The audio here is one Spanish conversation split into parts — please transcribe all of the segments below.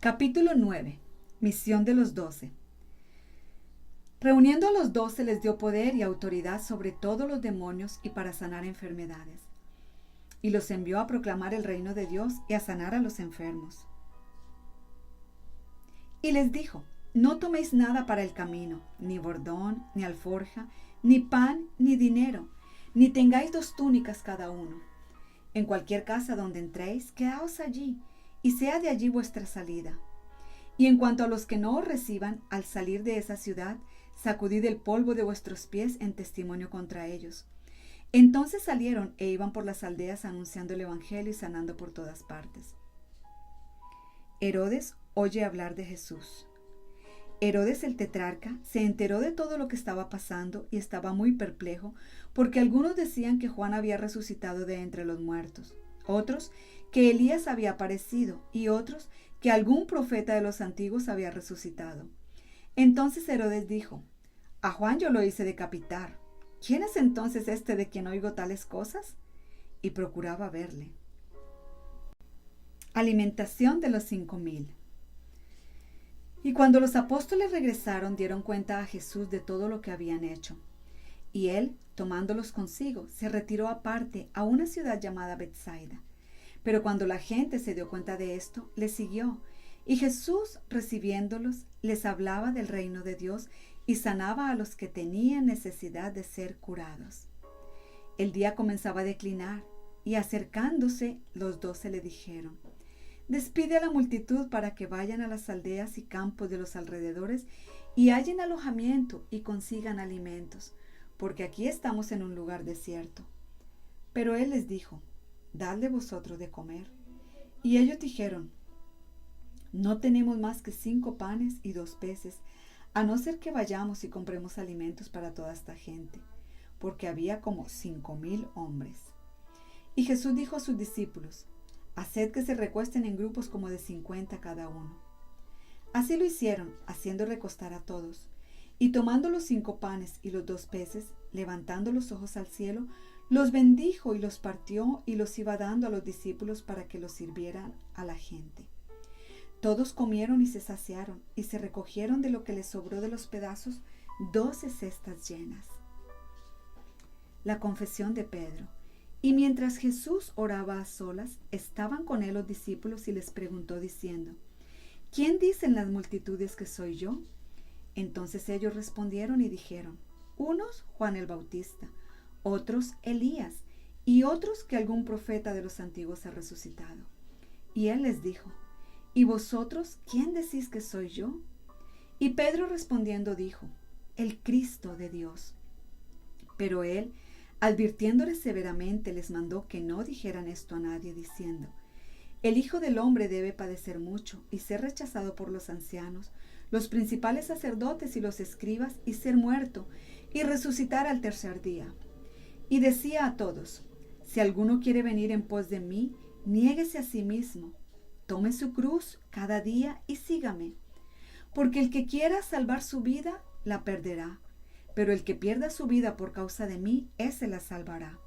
Capítulo 9. Misión de los 12. Reuniendo a los 12 les dio poder y autoridad sobre todos los demonios y para sanar enfermedades. Y los envió a proclamar el reino de Dios y a sanar a los enfermos. Y les dijo: no toméis nada para el camino, ni bordón, ni alforja, ni pan, ni dinero, ni tengáis 2 túnicas cada uno. En cualquier casa donde entréis, quedaos allí, y sea de allí vuestra salida. Y en cuanto a los que no os reciban, al salir de esa ciudad, sacudid el polvo de vuestros pies en testimonio contra ellos. Entonces salieron e iban por las aldeas anunciando el evangelio y sanando por todas partes. Herodes oye hablar de Jesús. Herodes el tetrarca se enteró de todo lo que estaba pasando y estaba muy perplejo, porque algunos decían que Juan había resucitado de entre los muertos, otros que Elías había aparecido y otros que algún profeta de los antiguos había resucitado. Entonces Herodes dijo: a Juan yo lo hice decapitar. ¿Quién es entonces este de quien oigo tales cosas? Y procuraba verle. Alimentación de los 5,000. Y cuando los apóstoles regresaron, dieron cuenta a Jesús de todo lo que habían hecho. Y él, tomándolos consigo, se retiró aparte a una ciudad llamada Betsaida. Pero cuando la gente se dio cuenta de esto, les siguió. Y Jesús, recibiéndolos, les hablaba del reino de Dios y sanaba a los que tenían necesidad de ser curados. El día comenzaba a declinar, y acercándose, los 12 le dijeron: despide a la multitud para que vayan a las aldeas y campos de los alrededores y hallen alojamiento y consigan alimentos, porque aquí estamos en un lugar desierto. Pero él les dijo: dadle vosotros de comer. Y ellos dijeron: no tenemos más que 5 panes y 2 peces, a no ser que vayamos y compremos alimentos para toda esta gente, porque había como 5,000 hombres. Y Jesús dijo a sus discípulos: haced que se recuesten en grupos como de 50 cada uno. Así lo hicieron, haciendo recostar a todos. Y tomando los 5 panes y los 2 peces, levantando los ojos al cielo, los bendijo y los partió y los iba dando a los discípulos para que los sirvieran a la gente. Todos comieron y se saciaron, y se recogieron de lo que les sobró de los pedazos 12 cestas llenas. La confesión de Pedro. Y mientras Jesús oraba a solas, estaban con él los discípulos y les preguntó diciendo: ¿quién dicen las multitudes que soy yo? Entonces ellos respondieron y dijeron: unos Juan el Bautista, otros Elías, y otros que algún profeta de los antiguos ha resucitado. Y él les dijo: ¿y vosotros quién decís que soy yo? Y Pedro respondiendo dijo: el Cristo de Dios. Pero él, advirtiéndoles severamente, les mandó que no dijeran esto a nadie, diciendo: el Hijo del Hombre debe padecer mucho y ser rechazado por los ancianos, los principales sacerdotes y los escribas, y ser muerto, y resucitar al 3er día. Y decía a todos: si alguno quiere venir en pos de mí, niéguese a sí mismo, tome su cruz cada día y sígame. Porque el que quiera salvar su vida, la perderá, pero el que pierda su vida por causa de mí, ese la salvará.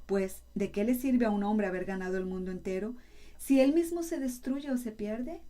Pues, ¿de qué le sirve a un hombre haber ganado el mundo entero, si él mismo se destruye o se pierde?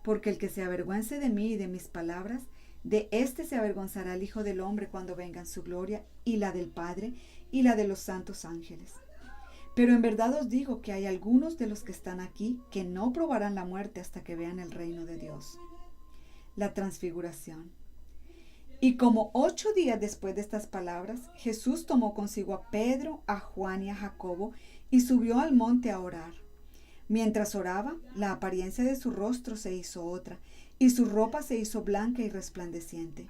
Porque el que se avergüence de mí y de mis palabras, de éste se avergonzará el Hijo del Hombre cuando venga en su gloria, y la del Padre, y la de los santos ángeles. Pero en verdad os digo que hay algunos de los que están aquí que no probarán la muerte hasta que vean el reino de Dios. La transfiguración. Y como 8 días después de estas palabras, Jesús tomó consigo a Pedro, a Juan y a Jacobo, y subió al monte a orar. Mientras oraba, la apariencia de su rostro se hizo otra, y su ropa se hizo blanca y resplandeciente.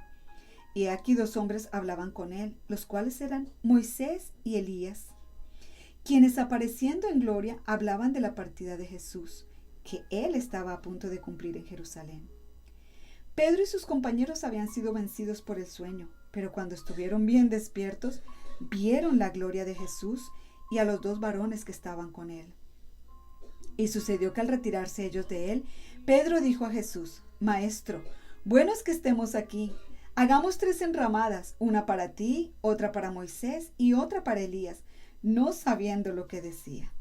Y aquí 2 hombres hablaban con él, los cuales eran Moisés y Elías, quienes apareciendo en gloria hablaban de la partida de Jesús, que él estaba a punto de cumplir en Jerusalén. Pedro y sus compañeros habían sido vencidos por el sueño, pero cuando estuvieron bien despiertos, vieron la gloria de Jesús y a los 2 varones que estaban con él. Y sucedió que al retirarse ellos de él, Pedro dijo a Jesús: Maestro, bueno es que estemos aquí. Hagamos 3 enramadas, una para ti, otra para Moisés y otra para Elías, no sabiendo lo que decía.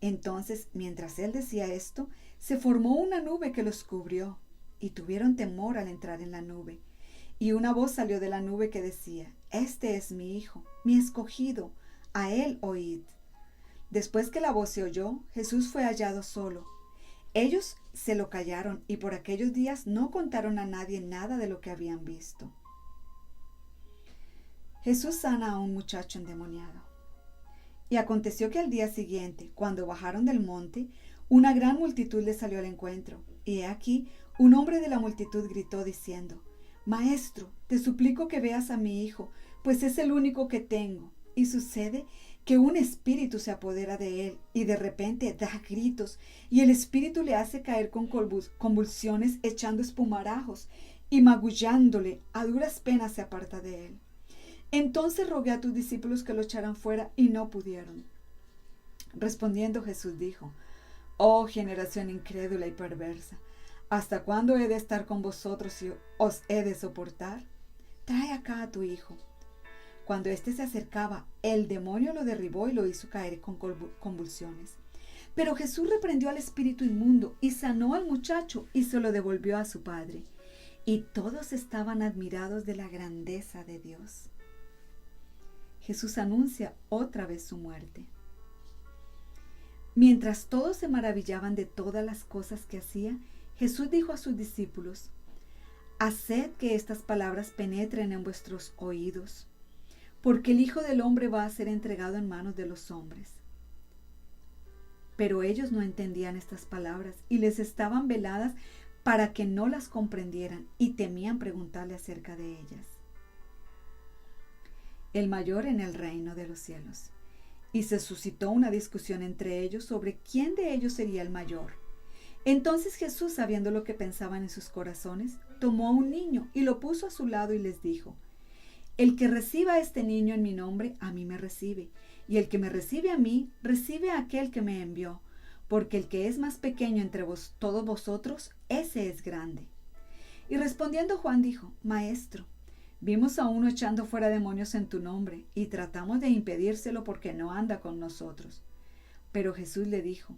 Entonces, mientras él decía esto, se formó una nube que los cubrió, y tuvieron temor al entrar en la nube. Y una voz salió de la nube que decía: Este es mi Hijo, mi escogido, a él oíd. Después que la voz se oyó, Jesús fue hallado solo. Ellos se lo callaron y por aquellos días no contaron a nadie nada de lo que habían visto. Jesús sana a un muchacho endemoniado. Y aconteció que al día siguiente, cuando bajaron del monte, una gran multitud le salió al encuentro. Y he aquí, un hombre de la multitud gritó diciendo: Maestro, te suplico que veas a mi hijo, pues es el único que tengo. Y sucede que un espíritu se apodera de él, y de repente da gritos, y el espíritu le hace caer con convulsiones, echando espumarajos, y magullándole, a duras penas se aparta de él. Entonces rogué a tus discípulos que lo echaran fuera, y no pudieron. Respondiendo Jesús dijo: Oh generación incrédula y perversa, ¿hasta cuándo he de estar con vosotros y os he de soportar? Trae acá a tu hijo. Cuando éste se acercaba, el demonio lo derribó y lo hizo caer con convulsiones. Pero Jesús reprendió al espíritu inmundo y sanó al muchacho y se lo devolvió a su padre. Y todos estaban admirados de la grandeza de Dios. Jesús anuncia otra vez su muerte. Mientras todos se maravillaban de todas las cosas que hacía, Jesús dijo a sus discípulos: Haced que estas palabras penetren en vuestros oídos, porque el Hijo del Hombre va a ser entregado en manos de los hombres. Pero ellos no entendían estas palabras y les estaban veladas para que no las comprendieran y temían preguntarle acerca de ellas. El mayor en el reino de los cielos. Y se suscitó una discusión entre ellos sobre quién de ellos sería el mayor. Entonces Jesús, sabiendo lo que pensaban en sus corazones, tomó a un niño y lo puso a su lado y les dijo: El que reciba a este niño en mi nombre, a mí me recibe, y el que me recibe a mí, recibe a aquel que me envió, porque el que es más pequeño entre todos vosotros, ese es grande. Y respondiendo Juan dijo: Maestro, vimos a uno echando fuera demonios en tu nombre, y tratamos de impedírselo porque no anda con nosotros. Pero Jesús le dijo: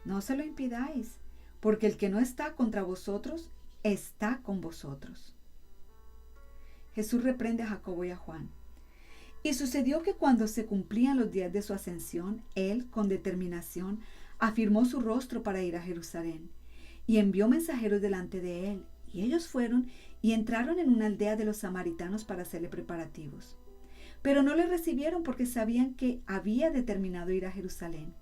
No se lo impidáis, porque el que no está contra vosotros, está con vosotros. Jesús reprende a Jacobo y a Juan. Y sucedió que cuando se cumplían los días de su ascensión, él, con determinación, afirmó su rostro para ir a Jerusalén, y envió mensajeros delante de él, y ellos fueron y entraron en una aldea de los samaritanos para hacerle preparativos. Pero no le recibieron porque sabían que había determinado ir a Jerusalén.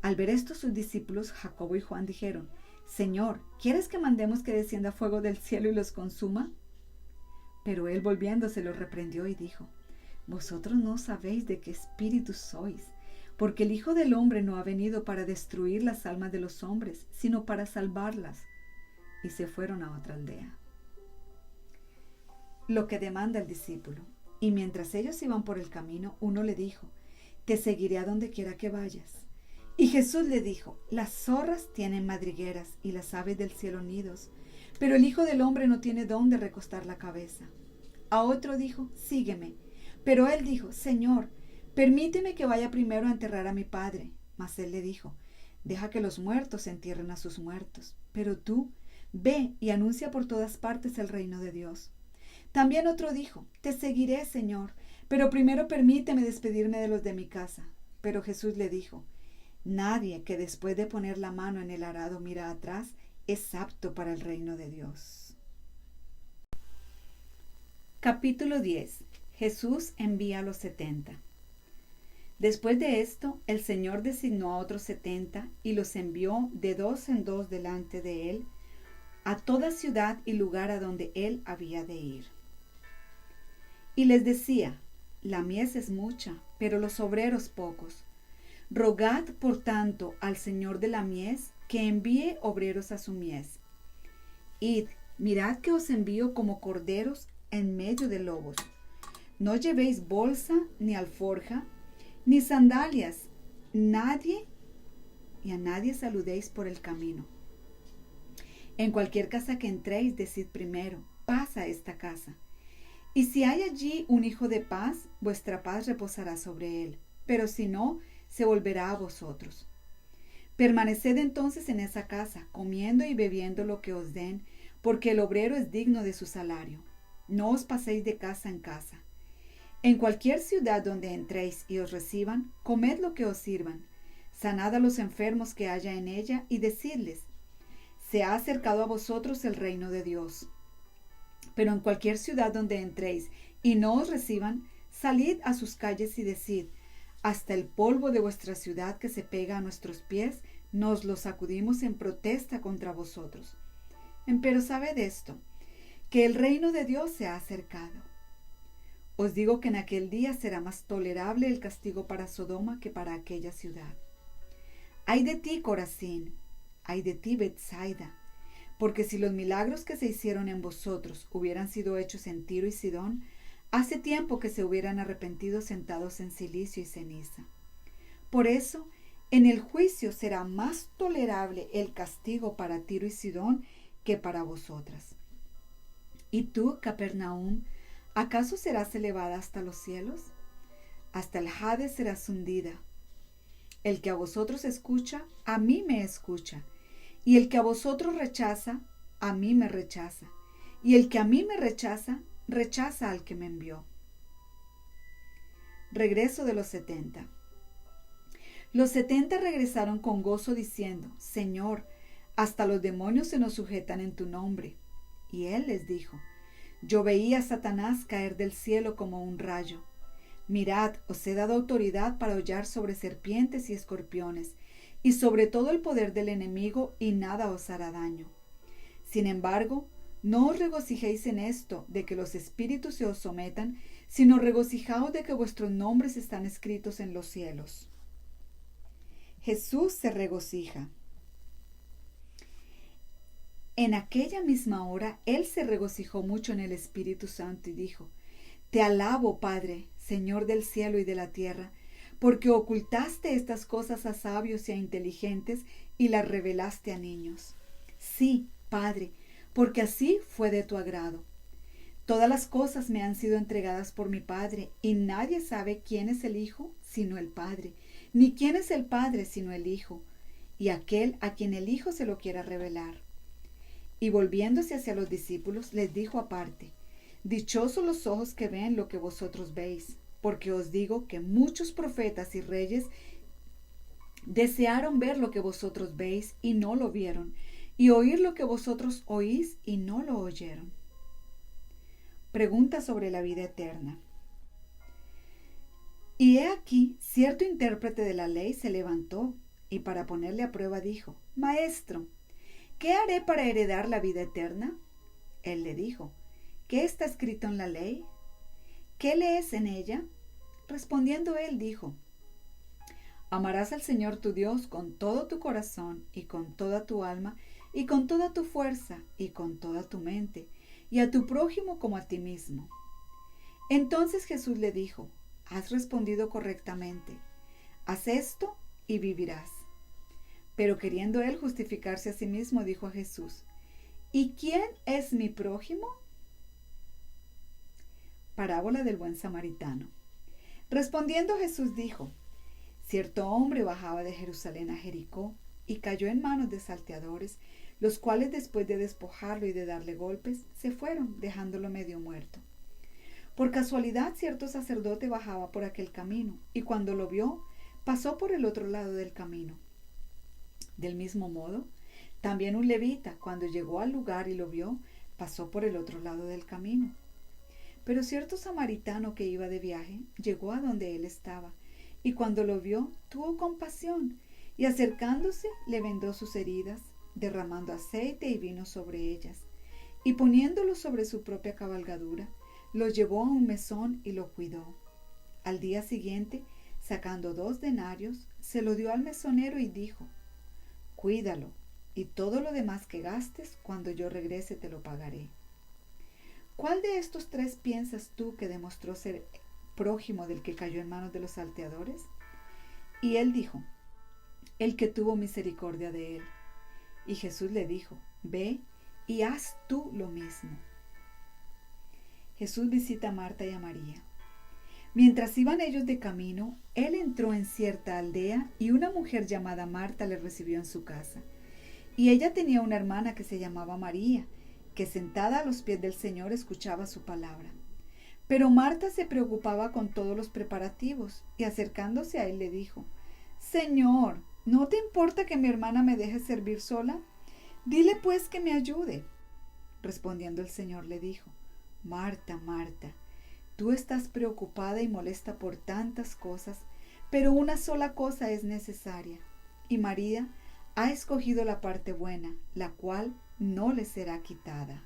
Al ver esto, sus discípulos, Jacobo y Juan, dijeron: Señor, ¿quieres que mandemos que descienda fuego del cielo y los consuma? Pero él, volviéndose, los reprendió y dijo: Vosotros no sabéis de qué espíritu sois, porque el Hijo del Hombre no ha venido para destruir las almas de los hombres, sino para salvarlas. Y se fueron a otra aldea. Lo que demanda el discípulo. Y mientras ellos iban por el camino, uno le dijo: Te seguiré a donde quiera que vayas. Y Jesús le dijo: Las zorras tienen madrigueras y las aves del cielo nidos, pero el Hijo del Hombre no tiene dónde recostar la cabeza. A otro dijo: Sígueme. Pero él dijo: Señor, permíteme que vaya primero a enterrar a mi padre. Mas él le dijo: Deja que los muertos entierren a sus muertos, pero tú ve y anuncia por todas partes el reino de Dios. También otro dijo: Te seguiré, Señor, pero primero permíteme despedirme de los de mi casa. Pero Jesús le dijo: Nadie que después de poner la mano en el arado mira atrás es apto para el reino de Dios. Capítulo 10. Jesús envía a los 70. Después de esto, el Señor designó a otros 70 y los envió de 2 en 2 delante de él a toda ciudad y lugar a donde él había de ir. Y les decía: La mies es mucha, pero los obreros pocos. Rogad, por tanto, al Señor de la mies que envíe obreros a su mies. Id, mirad que os envío como corderos en medio de lobos. No llevéis bolsa, ni alforja, ni sandalias, a nadie saludéis por el camino. En cualquier casa que entréis, decid primero: paz a esta casa. Y si hay allí un hijo de paz, vuestra paz reposará sobre él, pero si no, se volverá a vosotros. Permaneced entonces en esa casa, comiendo y bebiendo lo que os den, porque el obrero es digno de su salario. No os paséis de casa en casa. En cualquier ciudad donde entréis y os reciban, comed lo que os sirvan. Sanad a los enfermos que haya en ella y decidles: se ha acercado a vosotros el reino de Dios. Pero en cualquier ciudad donde entréis y no os reciban, salid a sus calles y decid: hasta el polvo de vuestra ciudad que se pega a nuestros pies, nos lo sacudimos en protesta contra vosotros. Empero sabed esto, que el reino de Dios se ha acercado. Os digo que en aquel día será más tolerable el castigo para Sodoma que para aquella ciudad. Ay de ti, Corazín, ay de ti, Betsaida, porque si los milagros que se hicieron en vosotros hubieran sido hechos en Tiro y Sidón, hace tiempo que se hubieran arrepentido sentados en cilicio y ceniza. Por eso, en el juicio será más tolerable el castigo para Tiro y Sidón que para vosotras. ¿Y tú, Capernaum, acaso serás elevada hasta los cielos? Hasta el Hades serás hundida. El que a vosotros escucha, a mí me escucha, y el que a vosotros rechaza, a mí me rechaza, y el que a mí me rechaza, rechaza al que me envió. Regreso de los 70. Los 70 regresaron con gozo diciendo: Señor, hasta los demonios se nos sujetan en tu nombre. Y él les dijo: yo veía a Satanás caer del cielo como un rayo. Mirad, os he dado autoridad para hollar sobre serpientes y escorpiones, y sobre todo el poder del enemigo, y nada os hará daño. Sin embargo, no os regocijéis en esto, de que los espíritus se os sometan, sino regocijaos de que vuestros nombres están escritos en los cielos. Jesús se regocija. En aquella misma hora, él se regocijó mucho en el Espíritu Santo y dijo: te alabo, Padre, Señor del cielo y de la tierra, porque ocultaste estas cosas a sabios y a inteligentes y las revelaste a niños. Sí, Padre, porque así fue de tu agrado. Todas las cosas me han sido entregadas por mi Padre, y nadie sabe quién es el Hijo sino el Padre, ni quién es el Padre sino el Hijo, y aquel a quien el Hijo se lo quiera revelar. Y volviéndose hacia los discípulos, les dijo aparte: dichosos los ojos que ven lo que vosotros veis, porque os digo que muchos profetas y reyes desearon ver lo que vosotros veis y no lo vieron, y oír lo que vosotros oís y no lo oyeron. Pregunta sobre la vida eterna. Y he aquí, cierto intérprete de la ley se levantó, y para ponerle a prueba dijo: Maestro, ¿qué haré para heredar la vida eterna? Él le dijo: ¿qué está escrito en la ley? ¿Qué lees en ella? Respondiendo él dijo: amarás al Señor tu Dios con todo tu corazón y con toda tu alma y con toda tu fuerza y con toda tu mente, y a tu prójimo como a ti mismo. Entonces Jesús le dijo: has respondido correctamente. Haz esto y vivirás. Pero queriendo él justificarse a sí mismo, dijo a Jesús: ¿y quién es mi prójimo? Parábola del buen samaritano. Respondiendo Jesús dijo: cierto hombre bajaba de Jerusalén a Jericó y cayó en manos de salteadores, los cuales después de despojarlo y de darle golpes, se fueron, dejándolo medio muerto. Por casualidad, cierto sacerdote bajaba por aquel camino, y cuando lo vio, pasó por el otro lado del camino. Del mismo modo, también un levita, cuando llegó al lugar y lo vio, pasó por el otro lado del camino. Pero cierto samaritano que iba de viaje llegó a donde él estaba, y cuando lo vio, tuvo compasión, y acercándose le vendó sus heridas, derramando aceite y vino sobre ellas, y poniéndolo sobre su propia cabalgadura, lo llevó a un mesón y lo cuidó. Al día siguiente, sacando 2 denarios, se lo dio al mesonero y dijo: cuídalo, y todo lo demás que gastes, cuando yo regrese te lo pagaré. ¿Cuál de estos 3 piensas tú que demostró ser prójimo del que cayó en manos de los salteadores? Y él dijo: el que tuvo misericordia de él. Y Jesús le dijo: ve y haz tú lo mismo. Jesús visita a Marta y a María. Mientras iban ellos de camino, él entró en cierta aldea y una mujer llamada Marta le recibió en su casa. Y ella tenía una hermana que se llamaba María, que sentada a los pies del Señor escuchaba su palabra. Pero Marta se preocupaba con todos los preparativos y acercándose a él le dijo: Señor, ¿no te importa que mi hermana me deje servir sola? Dile pues que me ayude. Respondiendo el Señor le dijo: Marta, Marta, tú estás preocupada y molesta por tantas cosas, pero una sola cosa es necesaria, y María ha escogido la parte buena, la cual no le será quitada.